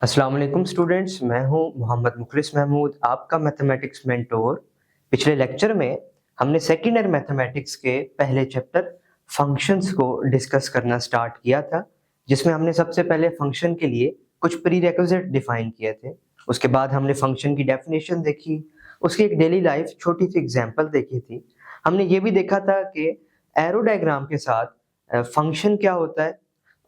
अस्सलाम वालेकुम स्टूडेंट्स, मैं हूं मोहम्मद मुखलिस महमूद, आपका मैथमेटिक्स मेंटोर। पिछले लेक्चर में हमने सेकेंड ईयर मैथमेटिक्स के पहले चैप्टर फंक्शंस को डिस्कस करना स्टार्ट किया था, जिसमें हमने सबसे पहले फंक्शन के लिए कुछ प्रीरेक्विजिट डिफाइन किए थे। उसके बाद हमने फंक्शन की डेफिनेशन देखी, उसकी एक डेली लाइफ छोटी सी एग्जाम्पल देखी थी। हमने ये भी देखा था कि एरो डायग्राम के साथ फंक्शन क्या होता है,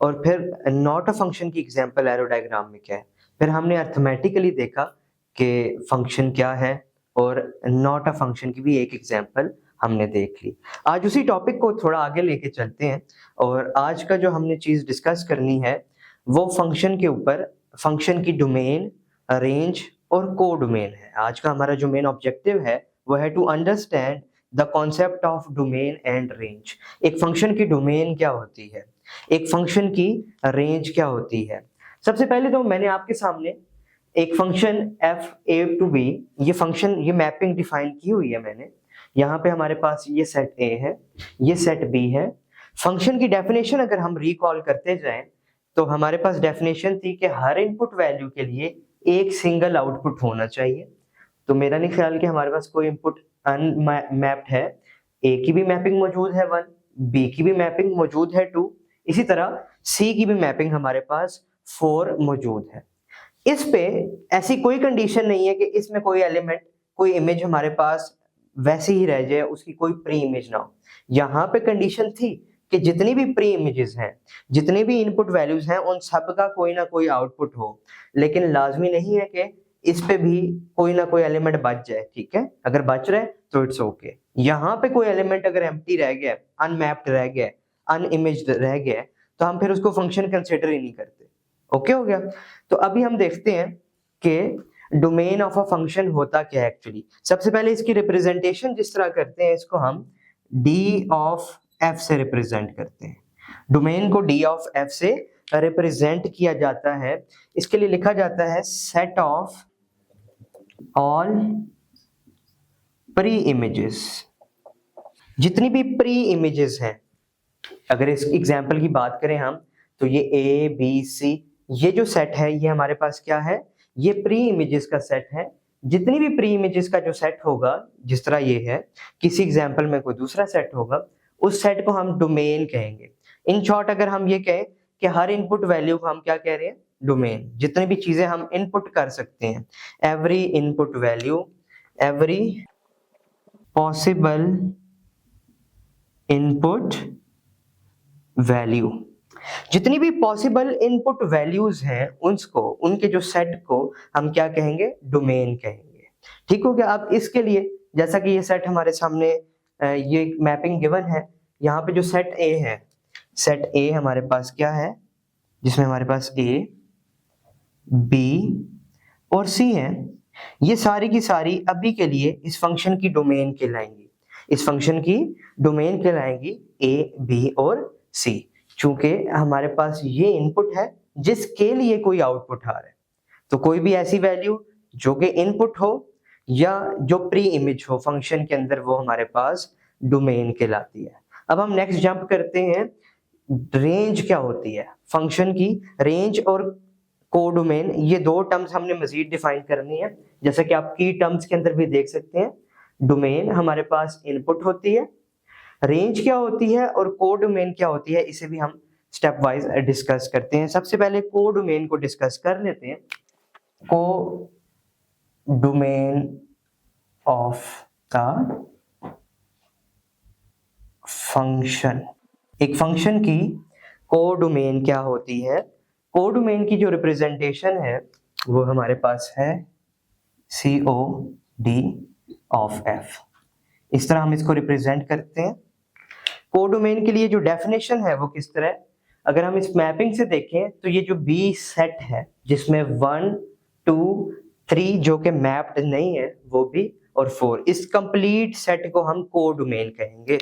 और फिर नॉट अ फंक्शन की एग्जांपल एरो डायग्राम में क्या है। फिर हमने अर्थमेटिकली देखा कि फंक्शन क्या है, और नॉट अ फंक्शन की भी एक एग्जांपल हमने देख ली। आज उसी टॉपिक को थोड़ा आगे लेके चलते हैं, और आज का जो हमने चीज डिस्कस करनी है वो फंक्शन के ऊपर, फंक्शन की डोमेन, रेंज और को डोमेन है। आज का हमारा जो मेन ऑब्जेक्टिव है वो है to understand the concept of domain and range. एक फंक्शन की डोमेन क्या होती है, एक फंक्शन की रेंज क्या होती है। सबसे पहले तो मैंने आपके सामने एक function F A to B, ये फंक्शन, ये मैपिंग डिफाइन की हुई है मैंने। यहाँ पे हमारे पास ये सेट ए है, ये सेट बी है। फंक्शन की डेफिनेशन अगर हम रिकॉल करते जाएं तो हमारे पास डेफिनेशन थी कि हर इनपुट वैल्यू के लिए एक सिंगल आउटपुट होना चाहिए। तो मेरा नहीं ख्याल कि हमारे पास कोई इनपुट अनमैप्ड है। ए की भी मैपिंग मौजूद है 1, बी की भी मैपिंग मौजूद है 2, इसी तरह सी की भी मैपिंग हमारे पास 4 मौजूद है। इस पे ऐसी कोई कंडीशन नहीं है कि इसमें कोई एलिमेंट, कोई इमेज हमारे पास वैसी ही रह जाए, उसकी कोई प्री इमेज ना हो। यहाँ पे कंडीशन थी कि जितनी भी प्री इमेजेस हैं, जितने भी इनपुट वैल्यूज हैं, उन सब का कोई ना कोई आउटपुट हो। लेकिन लाजमी नहीं है कि इस पे भी कोई ना कोई एलिमेंट बच जाए, ठीक है। अगर बच रहा है तो इट्स ओके। यहाँ पे कोई एलिमेंट अगर एम्प्टी रह गया, अनमैप्ड रह गया, अनइमेज्ड रह गया, तो हम फिर उसको फंक्शन कंसिडर ही नहीं करते। ओके हो गया। तो अभी हम देखते हैं कि डोमेन ऑफ अ फंक्शन होता क्या है एक्चुअली। सबसे पहले इसकी रिप्रेजेंटेशन जिस तरह करते हैं, इसको हम डी ऑफ एफ से रिप्रेजेंट करते हैं। डोमेन को डी ऑफ एफ से रिप्रेजेंट किया जाता है। इसके लिए लिखा जाता है set of all pre images. जितनी भी प्री इमेजेस हैं, अगर इस एग्जाम्पल की बात करें हम, तो ये ए बी सी, ये जो सेट है ये हमारे पास क्या है, ये प्री इमेजेस का सेट है। जितनी भी प्री इमेजेस का जो सेट होगा, जिस तरह ये है, किसी एग्जाम्पल में कोई दूसरा सेट होगा, उस सेट को हम डोमेन कहेंगे। इन शॉर्ट अगर हम ये कहें कि हर इनपुट वैल्यू को हम क्या कह रहे हैं, डोमेन। जितनी भी चीजें हम इनपुट कर सकते हैं, every input value, every possible input value, जितनी भी पॉसिबल इनपुट वैल्यूज हैं उसको, उनके जो सेट को हम क्या कहेंगे, डोमेन कहेंगे। ठीक हो गया। अब इसके लिए जैसा कि ये सेट हमारे सामने, ये मैपिंग गिवन है। यहाँ पे जो सेट ए है, सेट ए हमारे पास क्या है, जिसमें हमारे पास ए बी और सी है। ये सारी की सारी अभी के लिए इस फंक्शन की डोमेन कहलाएंगी। इस फंक्शन की डोमेन कहलाएंगी ए बी और सी, चूंकि हमारे पास ये इनपुट है जिसके लिए कोई आउटपुट आ रहा है। तो कोई भी ऐसी वैल्यू जो कि इनपुट हो या जो प्री इमेज हो फंक्शन के अंदर, वो हमारे पास डोमेन कहलाती है। अब हम नेक्स्ट जंप करते हैं, रेंज क्या होती है फंक्शन की। रेंज और कोडोमेन, ये दो टर्म्स हमने मजीद डिफाइन करनी है। जैसा कि आप की टर्म्स के अंदर भी देख सकते हैं, डोमेन हमारे पास इनपुट होती है, रेंज क्या होती है और कोडोमेन क्या होती है, इसे भी हम स्टेप वाइज डिस्कस करते हैं। सबसे पहले कोडोमेन को डिस्कस कर लेते हैं। कोडोमेन ऑफ द फंक्शन, एक फंक्शन की कोडोमेन क्या होती है। कोडोमेन की जो रिप्रेजेंटेशन है वो हमारे पास है COD ऑफ F। इस तरह हम इसको रिप्रेजेंट करते हैं। कोडोमेन के लिए जो डेफिनेशन है वो किस तरह है, अगर हम इस मैपिंग से देखें तो ये जो बी सेट है जिसमें 1 2 3 जो कि मैप्ड नहीं है वो भी, और 4, इस कंप्लीट सेट को हम कोडोमेन कहेंगे।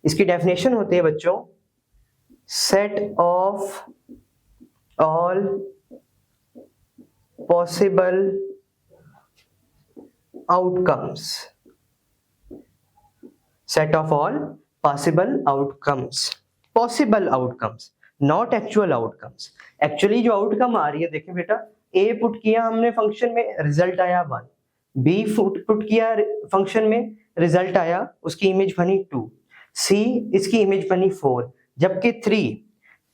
इसकी डेफिनेशन होती है बच्चों, set of all possible outcomes, set of all possible outcomes, possible outcomes, not actual outcomes. Actually जो आउटकम आ रही है, देखिए बेटा, ए पुट किया हमने फंक्शन में, रिजल्ट आया 1, बी पुट किया फंक्शन में, रिजल्ट आया, उसकी इमेज बनी 2, सी इसकी इमेज बनी 4, जबकि 3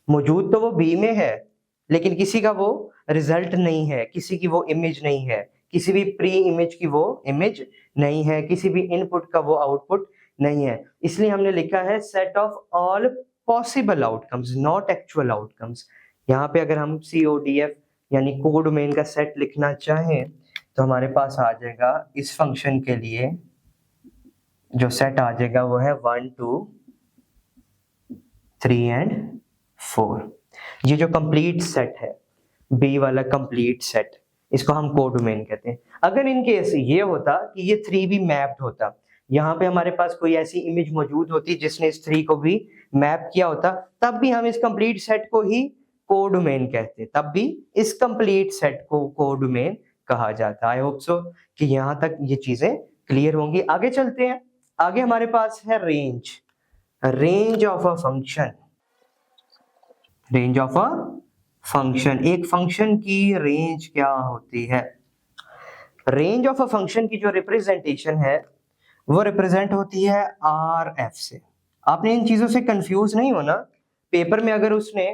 मौजूद तो वो बी में है लेकिन किसी का वो रिजल्ट नहीं है, किसी की वो इमेज नहीं है, किसी भी प्री इमेज की वो इमेज नहीं है, किसी भी इनपुट का वो आउटपुट नहीं है। इसलिए हमने लिखा है set of all possible outcomes not actual outcomes. यहाँ पे अगर हम CODF यानी कोडोमेन का सेट लिखना चाहें तो हमारे पास आ जाएगा इस फंक्शन के लिए जो सेट आ जाएगा वो है 1 2 3 एंड 4। ये जो कंप्लीट सेट है, बी वाला कंप्लीट सेट, इसको हम कोडोमेन कहते हैं। अगर इन केस ये होता कि ये 3 भी मैप्ड होता, यहाँ पे हमारे पास कोई ऐसी इमेज मौजूद होती जिसने इस 3 को भी मैप किया होता, तब भी हम इस कंप्लीट सेट को ही कोडोमेन कहते, तब भी इस कंप्लीट सेट को कोडोमेन कहा जाता। आई होप सो कि यहाँ तक ये चीजें क्लियर होंगी। आगे चलते हैं। आगे हमारे पास है range of a function. Range of a function, एक फंक्शन की रेंज क्या होती है? रेंज ऑफ अ फंक्शन की जो रिप्रेजेंटेशन है वो रिप्रेजेंट होती है RF से। आपने इन चीजों से कंफ्यूज नहीं होना। पेपर में अगर उसने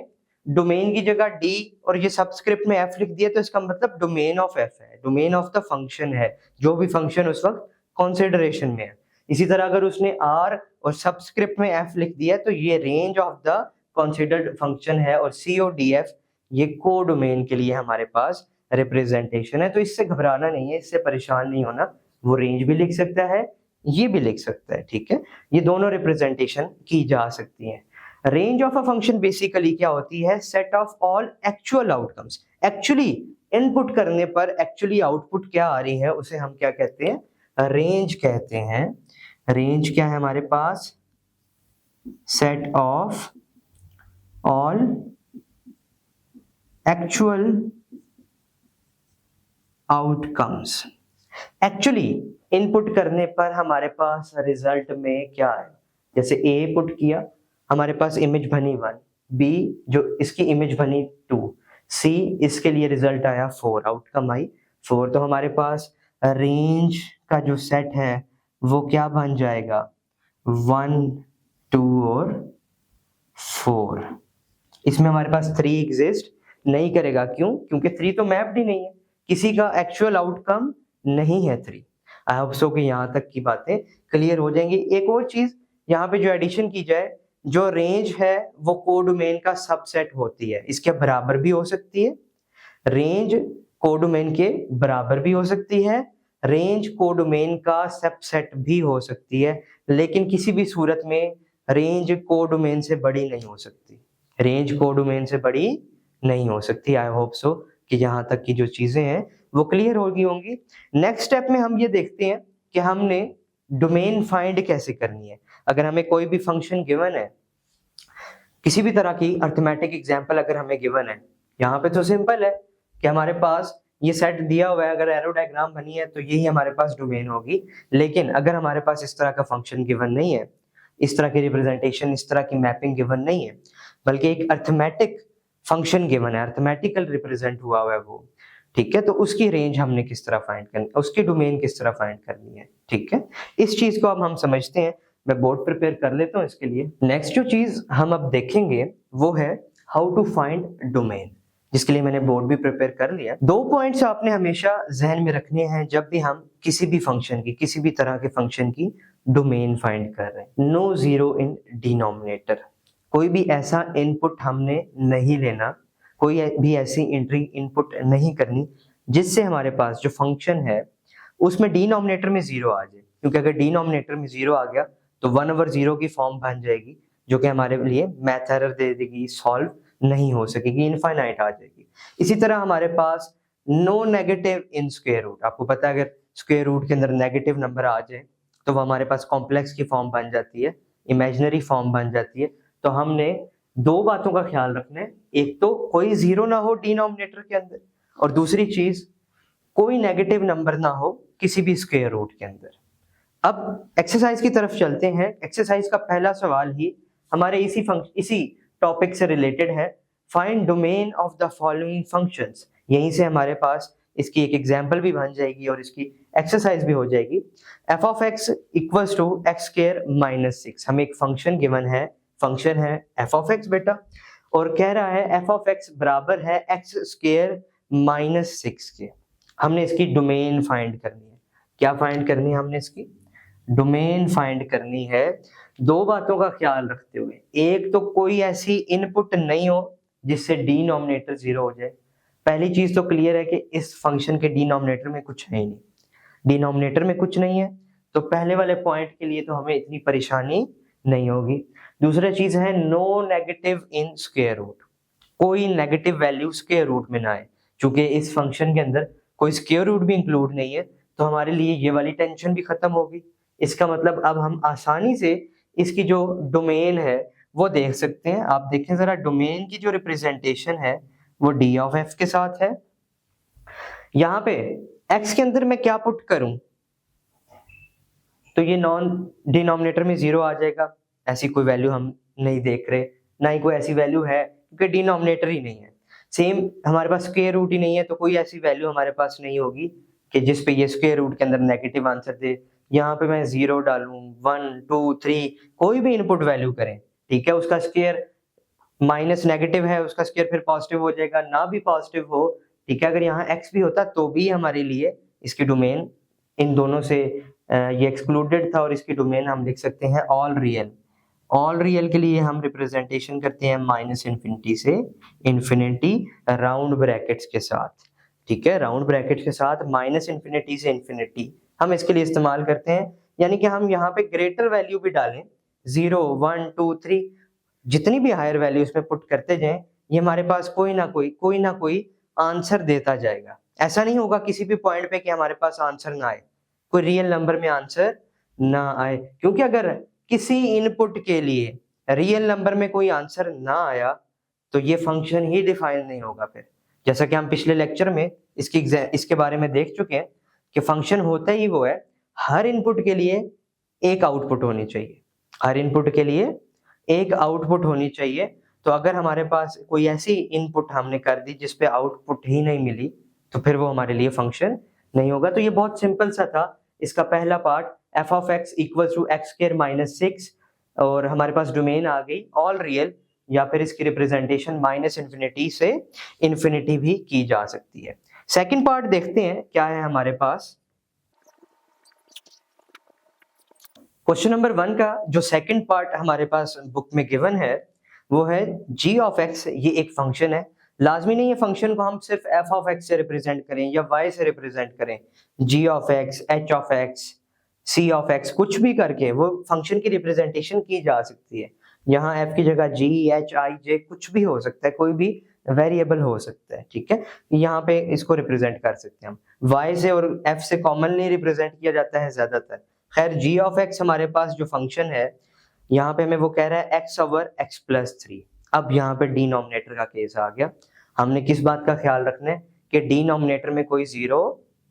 डोमेन की जगह D और ये सबस्क्रिप्ट में F लिख दिया तो इसका मतलब डोमेन ऑफ F है, डोमेन ऑफ द फंक्शन है, जो भी फंक्शन उस वक्त कंसीडरेशन में है। इसी तरह अगर उसने R और सबस्क्रिप्ट में F लिख दिया तो ये range of the considered function है, और CODF ये कोडोमेन के लिए हमारे पास रिप्रेजेंटेशन है। तो इससे घबराना नहीं है, इससे परेशान नहीं होना। वो रेंज भी लिख सकता है, ये भी लिख सकता है, ठीक है। ये दोनों रिप्रेजेंटेशन की जा सकती हैं। Range of a function basically क्या होती है? Set of all actual outcomes. Actually input करने पर एक्चुअली आउटपुट क्या आ रही है उसे हम क्या कहते हैं? रेंज कहते हैं। रेंज क्या है हमारे पास? Set of all actual outcomes. Actually input करने पर हमारे पास रिजल्ट में क्या है? जैसे A पुट किया, हमारे पास इमेज बनी 1, B जो इसकी इमेज बनी 2, C इसके लिए रिजल्ट आया 4, आउटकम आई 4। तो हमारे पास रेंज का जो सेट है वो क्या बन जाएगा? 1 2 और 4। इसमें हमारे पास 3 एग्जिस्ट नहीं करेगा। क्यों? क्योंकि 3 तो मैप्ड ही नहीं है, किसी का एक्चुअल आउटकम नहीं है 3। आई होप सो कि यहाँ तक की बातें क्लियर हो जाएंगी। एक और चीज यहाँ पे जो एडिशन की जाए, जो रेंज है वो कोडोमेन का सबसेट होती है, इसके बराबर भी हो सकती है। रेंज कोडोमेन के बराबर भी हो सकती है, रेंज कोडोमेन का सबसेट भी हो सकती है, लेकिन किसी भी सूरत में रेंज कोडोमेन से बड़ी नहीं हो सकती। रेंज कोडोमेन से बड़ी नहीं हो सकती। आई होप सो कि यहाँ तक की जो चीजें हैं वो क्लियर होंगी। नेक्स्ट स्टेप में हम ये देखते हैं कि हमने डोमेन फाइंड कैसे करनी है। अगर हमें कोई भी फंक्शन गिवन है, किसी भी तरह की अरिथमेटिक एग्जांपल अगर हमें गिवन है, यहाँ पे तो सिंपल है कि हमारे पास ये सेट दिया हुआ है, अगर एरो डायग्राम बनी है तो यही हमारे पास डोमेन होगी। लेकिन अगर हमारे पास इस तरह का फंक्शन गिवन नहीं है, इस तरह की रिप्रेजेंटेशन, इस तरह की मैपिंग गिवन नहीं है, बल्कि एक अरिथमेटिक फंक्शन गिवन है, अरिथमेटिकल रिप्रेजेंट हुआ है वो, ठीक है, तो उसकी रेंज हमने किस तरह फाइंड करनी, उसकी डोमेन किस तरह फाइंड करनी है, ठीक है। इस चीज को अब हम समझते हैं। मैं बोर्ड प्रिपेयर कर लेता हूँ इसके लिए। नेक्स्ट जो चीज हम अब देखेंगे वो है हाउ टू फाइंड डोमेन, जिसके लिए मैंने बोर्ड भी प्रिपेयर कर लिया। 2 पॉइंट्स आपने हमेशा जहन में रखने हैं जब भी हम किसी भी फंक्शन की, किसी भी तरह के फंक्शन की डोमेन फाइंड कर रहे हैं। नो जीरो इन डिनोमिनेटर, कोई भी ऐसा इनपुट हमने नहीं लेना, कोई भी ऐसी एंट्री इनपुट नहीं करनी जिससे हमारे पास जो फंक्शन है उसमें डिनोमिनेटर में 0 आ जाए, क्योंकि अगर डिनोमिनेटर में 0 आ गया तो 1/0 की फॉर्म बन जाएगी, जो कि हमारे लिए मैथ एरर दे देगी, सॉल्व नहीं हो सकेगी, इनफाइनाइट आ जाएगी। इसी तरह हमारे पास no negative in square root. आपको पता है अगर स्क्वायर रूट के अंदर नेगेटिव नंबर आ जाए तो वो हमारे पास कॉम्प्लेक्स की फॉर्म बन जाती है, इमेजिनरी फॉर्म बन जाती है। तो हमने 2 बातों का ख्याल रखना है, एक तो कोई 0 ना हो डिनोमिनेटर के अंदर, और दूसरी चीज कोई नेगेटिव नंबर ना हो किसी भी स्क्वायर रूट के अंदर। अब एक्सरसाइज की तरफ चलते हैं। एक्सरसाइज का पहला सवाल ही हमारे इसी टॉपिक से रिलेटेड है। Find domain of the following functions. यहीं से हमारे पास इसकी एक एग्जाम्पल भी बन जाएगी और इसकी एक्सरसाइज भी हो जाएगी। F of X equals to X square minus 6, हमें एक फंक्शन गिवन है, फंक्शन है एफ ऑफ एक्स बेटा, और कह रहा है एफ ऑफ एक्स बराबर है एक्स स्क्वायर माइनस 6 के। हमने इसकी डोमेन फाइंड करनी है। क्या फाइंड करनी है हमने? इसकी डोमेन फाइंड करनी है। दो बातों का ख्याल रखते हुए, एक तो कोई ऐसी इनपुट नहीं हो जिससे डिनोमिनेटर 0 हो जाए। पहली चीज तो क्लियर है कि इस फंक्शन के डिनोमिनेटर में कुछ है ही नहीं, डिनोमिनेटर में कुछ नहीं है, तो पहले वाले पॉइंट के लिए तो हमें इतनी परेशानी नहीं होगी। दूसरा चीज है no negative in square root, कोई नेगेटिव वैल्यू स्क्वायर रूट में ना आए। चूंकि इस फंक्शन के अंदर कोई स्क्वायर रूट भी इंक्लूड नहीं है, तो हमारे लिए ये वाली टेंशन भी खत्म होगी। इसका मतलब अब हम आसानी से इसकी जो डोमेन है वो देख सकते हैं। आप देखें जरा, डोमेन की जो रिप्रेजेंटेशन है वो डी ऑफ एफ के साथ है। यहाँ पे एक्स के अंदर मैं क्या पुट करूं तो ये नॉन डिनोमिनेटर में 0 आ जाएगा। ऐसी कोई वैल्यू हम नहीं देख रहे, ना ही कोई ऐसी वैल्यू है क्योंकि डिनोमिनेटर ही नहीं है। सेम हमारे पास स्क्वायर रूट ही नहीं है, तो कोई ऐसी वैल्यू हमारे पास नहीं होगी कि जिस पे ये स्क्वायर रूट के अंदर नेगेटिव आंसर दे। यहाँ पे मैं 0 डालूं, 1 2 3 कोई भी इनपुट वैल्यू करें, ठीक है, उसका स्क्वायर माइनस नेगेटिव है, उसका स्क्वायर फिर पॉजिटिव हो जाएगा, ना भी पॉजिटिव हो, ठीक है, अगर यहाँ x भी होता तो भी हमारे लिए इसकी डोमेन इन दोनों से ये एक्सक्लूडेड था, और इसकी डोमेन हम लिख सकते हैं ऑल रियल। ऑल रियल के लिए हम रिप्रेजेंटेशन करते हैं माइनस इन्फिनिटी से इन्फिनिटी राउंड ब्रैकेट्स के साथ, ठीक है, राउंड ब्रैकेट्स के साथ माइनस इन्फिनिटी से इन्फिनिटी हम इसके लिए इस्तेमाल करते हैं। यानी कि हम यहाँ पे ग्रेटर वैल्यू भी डालें, 0 1 2 3, जितनी भी हायर वैल्यू इसमें पुट करते जाएं, ये हमारे पास कोई ना कोई आंसर देता जाएगा। ऐसा नहीं होगा किसी भी पॉइंट पे कि हमारे पास आंसर ना आए, कोई रियल नंबर में आंसर ना आए, क्योंकि अगर किसी इनपुट के लिए रियल नंबर में कोई आंसर ना आया तो ये फंक्शन ही डिफाइन नहीं होगा। फिर जैसा कि हम पिछले लेक्चर में इसके बारे में देख चुके हैं कि फंक्शन होता ही वो है, हर इनपुट के लिए एक आउटपुट होनी चाहिए, हर इनपुट के लिए एक आउटपुट होनी चाहिए। तो अगर हमारे पास कोई ऐसी इनपुट हमने कर दी जिस पे आउटपुट ही नहीं मिली, तो फिर वो हमारे लिए फंक्शन नहीं होगा। तो ये बहुत सिंपल सा था इसका पहला part, F of X equals to X square minus 6, और हमारे पास डोमेन आ गई ऑल रियल, या फिर इसकी रिप्रेजेंटेशन माइनस इन्फिनिटी से इन्फिनिटी भी की जा सकती है। सेकंड पार्ट देखते हैं क्या है हमारे पास। क्वेश्चन नंबर 1 का जो सेकंड पार्ट हमारे पास बुक में गिवन है वो है g ऑफ x। ये एक फंक्शन है, लाजमी नहीं है फंक्शन को हम सिर्फ f ऑफ x से रिप्रेजेंट करें या y से रिप्रेजेंट करें। g of x, h of x, c of x कुछ भी करके वो फंक्शन की रिप्रेजेंटेशन की जा सकती है। यहाँ f की जगह g, h, i, j कुछ भी हो सकता है, कोई भी वेरिएबल हो सकता है, ठीक है, यहाँ पे इसको रिप्रेजेंट कर सकते हैं हम। y से और f से कॉमनली रिप्रेजेंट किया जाता है ज्यादातर। खैर g ऑफ x हमारे पास जो फंक्शन है यहाँ पे हमें वो कह रहा है x ओवर x प्लस 3। अब यहाँ पे डिनोमिनेटर का केस आ गया। हमने किस बात का ख्याल रखना है कि डिनोमिनेटर में कोई 0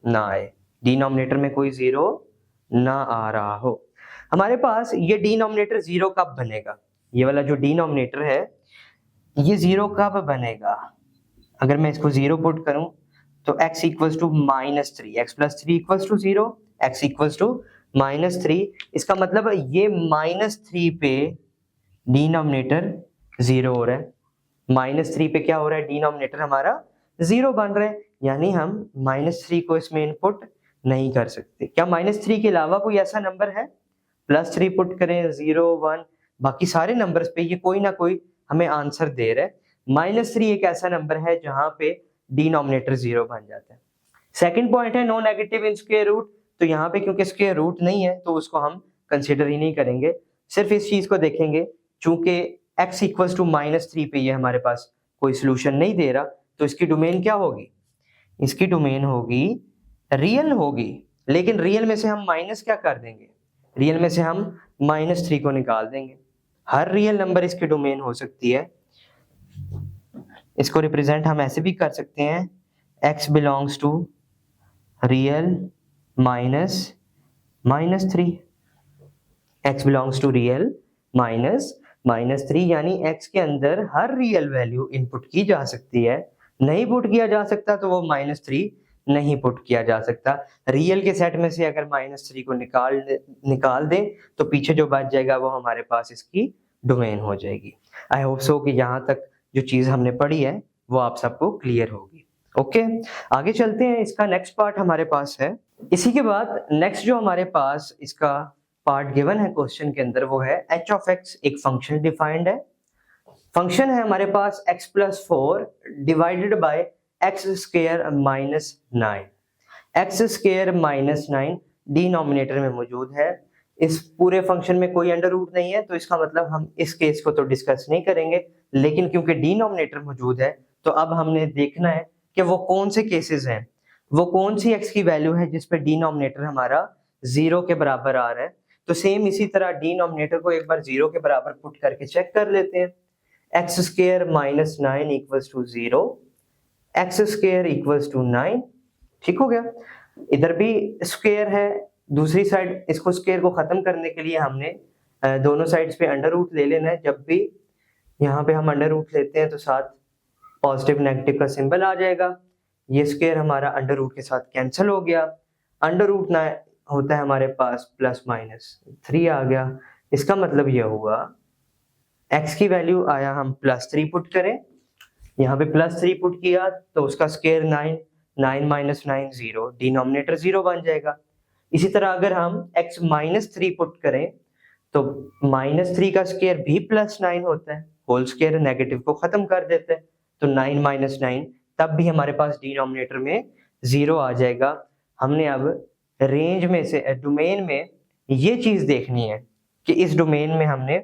ना आए, डिनोमिनेटर में कोई 0 ना आ रहा हो। हमारे पास ये डिनोमिनेटर 0 कब बनेगा, ये वाला जो डिनोमिनेटर है ये 0 कब बनेगा? अगर मैं इसको 0 पुट करूं तो x equals to minus 3, x plus 3 equals to 0, x equals to minus 3। इसका मतलब ये माइनस 3 पे डिनोमिनेटर 0 हो रहा है, माइनस 3 पे क्या हो रहा है, डिनोमिनेटर हमारा 0 बन रहा है, यानी हम माइनस 3 को इसमें इनपुट नहीं कर सकते। क्या माइनस 3 के अलावा कोई ऐसा नंबर है? प्लस 3 पुट करें, 0 1, बाकी सारे नंबर्स पे ये कोई ना कोई हमें आंसर दे रहा है। माइनस 3 एक ऐसा नंबर है जहां पे डिनोमिनेटर 0 बन जाता है। सेकंड पॉइंट है no negative in square root, तो यहाँ पे क्योंकि स्क्वायर रूट नहीं है तो उसको हम कंसिडर ही नहीं करेंगे, सिर्फ इस चीज को देखेंगे। चूंकि x इक्वल्स टू माइनस 3 पे ये हमारे पास कोई सोल्यूशन नहीं दे रहा, तो इसकी डोमेन क्या होगी? इसकी डोमेन होगी रियल होगी, लेकिन रियल में से हम माइनस क्या कर देंगे, रियल में से हम माइनस 3 को निकाल देंगे। हर रियल नंबर इसकी डोमेन हो सकती है। इसको रिप्रेजेंट हम ऐसे भी कर सकते हैं, x belongs to real minus 3, x belongs to real minus 3, यानी x के अंदर हर रियल वैल्यू इनपुट की जा सकती है, नहीं पुट किया जा सकता तो वो -3 नहीं पुट किया जा सकता। रियल के सेट में से अगर -3 को निकाल दें तो पीछे जो बच जाएगा वो हमारे पास इसकी डोमेन हो जाएगी। आई होप सो कि यहाँ तक जो चीज़ हमने पढ़ी है वो आप सबको क्लियर होगी। ओके, आगे चलते हैं। इसका नेक्स्ट पार्ट हमारे पास है। इसी के बाद नेक्स्ट जो हमारे पास इसका पार्ट गिवन है क्वेश्चन के अंदर वो है h ऑफ x एक फंक्शन डिफाइंड है। फंक्शन है हमारे पास x+4 divided by x square -9। x square -9 denominator में मौजूद है। इस पूरे फंक्शन में कोई अंडर रूट नहीं है तो इसका मतलब हम इस केस को तो डिस्कस नहीं करेंगे, लेकिन क्योंकि डिनोमिनेटर मौजूद है तो अब हमने देखना है कि वो कौन से केसेस हैं, वो कौन सी x की वैल्यू है जिस पे डिनोमिनेटर हमारा 0 के बराबर आ रहा है। तो सेम इसी तरह डिनोमिनेटर को एक बार 0 के बराबर पुट करके चेक कर लेते हैं। x square -9 equals to 0, x square equals to 9। ठीक हो गया। इधर भी स्क्वायर है, दूसरी साइड इसको स्क्वायर को खत्म करने के लिए हमने दोनों साइड्स पे अंडर रूट ले लेना है। जब भी यहाँ पे हम अंडर रूट लेते हैं तो साथ पॉजिटिव नेगेटिव का सिंबल आ जाएगा। ये स्क्वायर हमारा अंडर रूट के साथ कैंसिल हो गया। अंडर रूट ना होता है हमारे पास +-3 आ गया। इसका मतलब ये हुआ x की वैल्यू आया, हम +3 पुट करें, यहाँ पे +3 पुट किया तो उसका स्क्वायर 9, 9 - 9 0, डिनोमिनेटर 0 बन जाएगा। इसी तरह अगर हम x -3 पुट करें तो -3 का स्क्वायर भी +9 होता है, होल स्क्वायर नेगेटिव को खत्म कर देते हैं तो 9 - 9 तब भी हमारे पास डिनोमिनेटर में 0 आ जाएगा। हमने अब रेंज में से डोमेन में ये चीज देखनी है कि इस डोमेन में हमने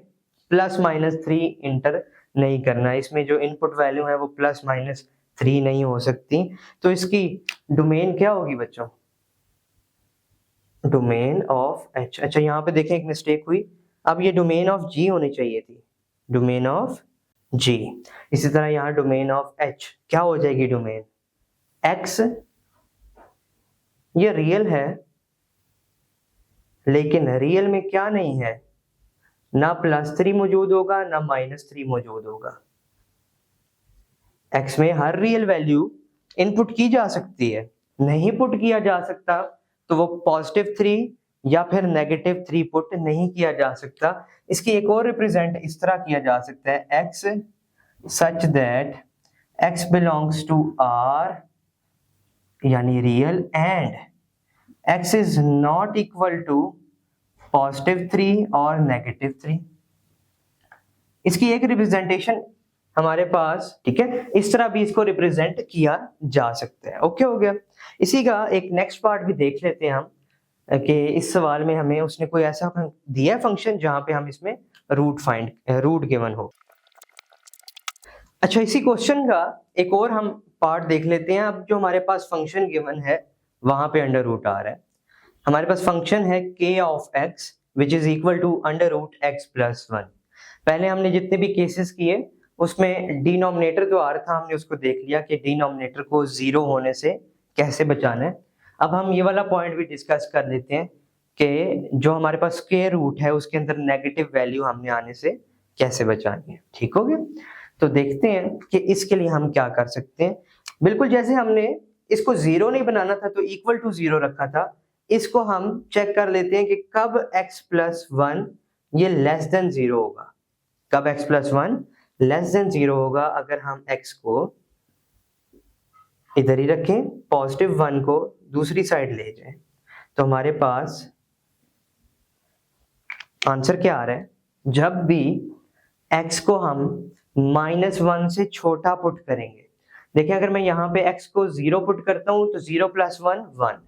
+-3 इंटर नहीं करना, इसमें जो इनपुट वैल्यू है वो +-3 नहीं हो सकती। तो इसकी डोमेन क्या होगी बच्चों? Domain of h। अच्छा यहाँ पे देखें एक मिस्टेक हुई, अब ये डोमेन ऑफ g होनी चाहिए थी, डोमेन ऑफ g। इसी तरह यहाँ डोमेन ऑफ h क्या हो जाएगी? Domain x। ये रियल है लेकिन रियल में क्या नहीं है, ना +3 मौजूद होगा ना -3 मौजूद होगा। x में हर रियल वैल्यू इनपुट की जा सकती है, नहीं पुट किया जा सकता तो वो +3 या फिर -3 पुट नहीं किया जा सकता। इसकी एक और रिप्रेजेंट इस तरह किया जा सकता है, x such that x belongs to R यानी real and x is not equal to +3 और -3। इसकी एक रिप्रेजेंटेशन हमारे पास, ठीक है, इस तरह भी इसको रिप्रेजेंट किया जा सकता है। ओके हो गया। इसी का एक नेक्स्ट पार्ट भी देख लेते हैं हम कि इस सवाल में हमें उसने कोई ऐसा दिया है फंक्शन जहां पे हम इसमें रूट गिवन हो। अच्छा, इसी क्वेश्चन का एक और हम पार्ट देख लेते हैं। अब जो हमारे पास फंक्शन गिवन है वहां पे अंडर रूट आ रहा है। हमारे पास फंक्शन है k of x which is equal to √x+1। पहले हमने जितने भी केसेस किए उसमें डिनोमिनेटर जो आ रहा था हमने उसको देख लिया कि डिनोमिनेटर को 0 होने से कैसे बचाना है। अब हम ये वाला पॉइंट भी डिस्कस कर लेते हैं कि जो हमारे पास स्क्वायर रूट है उसके अंदर नेगेटिव वैल्यू हमने आने से कैसे बचानी है। ठीक हो गया। तो देखते हैं कि इसके लिए हम क्या कर सकते हैं। बिल्कुल जैसे हमने इसको 0 नहीं बनाना था तो इक्वल टू 0 रखा था, इसको हम चेक कर लेते हैं कि कब x+1 ये लेस देन 0 होगा। कब x+1 लेस देन 0 होगा? अगर हम x को इधर ही रखें, +1 को दूसरी साइड ले जाएं, तो हमारे पास आंसर क्या आ रहा है? जब भी x को हम -1 से छोटा पुट करेंगे, देखिए अगर मैं यहाँ पे x को 0 पुट करता हूँ तो 0 + 1 1,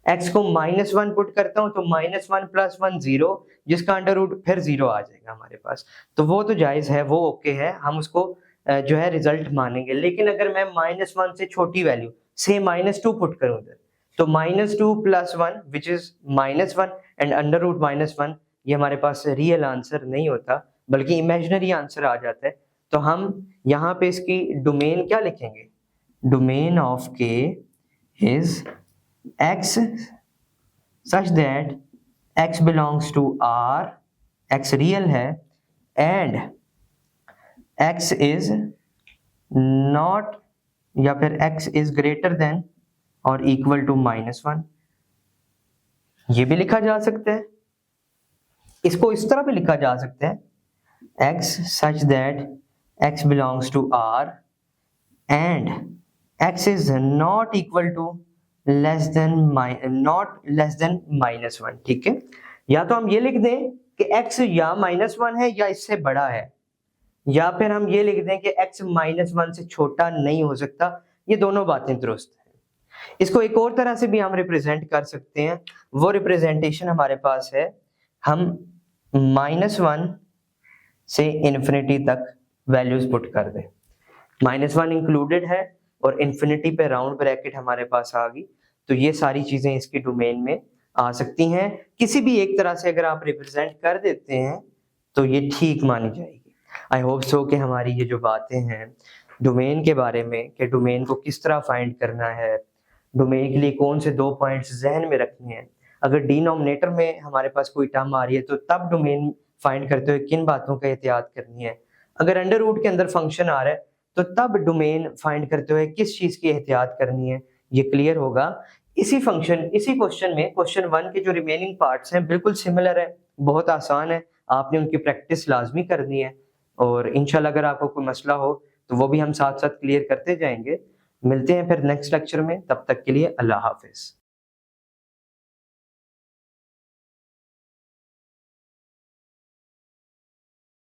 x को -1 पुट करता हूँ तो -1 + 1 0, जिसका अंडर रूट फिर 0 आ जाएगा हमारे पास। तो वो तो जायज़ है, वो ओके है, हम उसको जो है रिजल्ट मानेंगे। लेकिन अगर मैं -1 से छोटी वैल्यू से -2 पुट करूँ उधर, तो -2 + 1 which is -1 and under root -1, ये हमारे पास रियल आंसर नहीं होता बल्कि इमेजिनरी आंसर आ जाता है। तो हम यहाँ पे इसकी डोमेन क्या लिखेंगे? Domain of k is x such that x belongs to R, x real है and x is not या फिर x इज ग्रेटर देन और इक्वल टू -1, ये भी लिखा जा सकता है। इसको इस तरह भी लिखा जा सकता है x such that x belongs to R and x is not equal to less than -1, ठीक है। या तो हम ये लिख दें कि x या -1 है या इससे बड़ा है, या फिर हम ये लिख दें कि x -1 से छोटा नहीं हो सकता। ये दोनों बातें दुरुस्त हैं। इसको एक और तरह से भी हम रिप्रेजेंट कर सकते हैं। वो रिप्रेजेंटेशन हमारे पास है, हम -1 से इन्फिनिटी तक वैल्यूज पुट कर दें। -1 इंक्लूडेड है और इन्फिनिटी पे राउंड ब्रैकेट हमारे पास आ गई, तो ये सारी चीजें इसकी डोमेन में आ सकती हैं। किसी भी एक तरह से अगर आप रिप्रेजेंट कर देते हैं तो ये ठीक मानी जाएगी। आई होप सो कि हमारी ये जो बातें हैं डोमेन के बारे में, कि डोमेन को किस तरह फाइंड करना है, डोमेन के लिए कौन से 2 पॉइंट्स जहन में रखने हैं, अगर डिनोमिनेटर में हमारे पास कोई टर्म आ रही है तो तब डोमेन फाइंड करते हुए किन बातों का एहतियात करनी है, अगर अंडर रूट के अंदर फंक्शन आ रहा है तो तब डोमेन फाइंड करते हुए किस चीज की एहतियात करनी है, ये क्लियर होगा। इसी क्वेश्चन में क्वेश्चन 1 के जो रिमेनिंग पार्ट्स हैं बिल्कुल सिमिलर है, बहुत आसान है, आपने उनकी प्रैक्टिस लाजमी करनी है। और इंशाल्लाह अगर आपको कोई मसला हो तो वो भी हम साथ साथ क्लियर करते जाएंगे। मिलते हैं फिर नेक्स्ट लेक्चर में, तब तक के लिए अल्लाह हाफिज।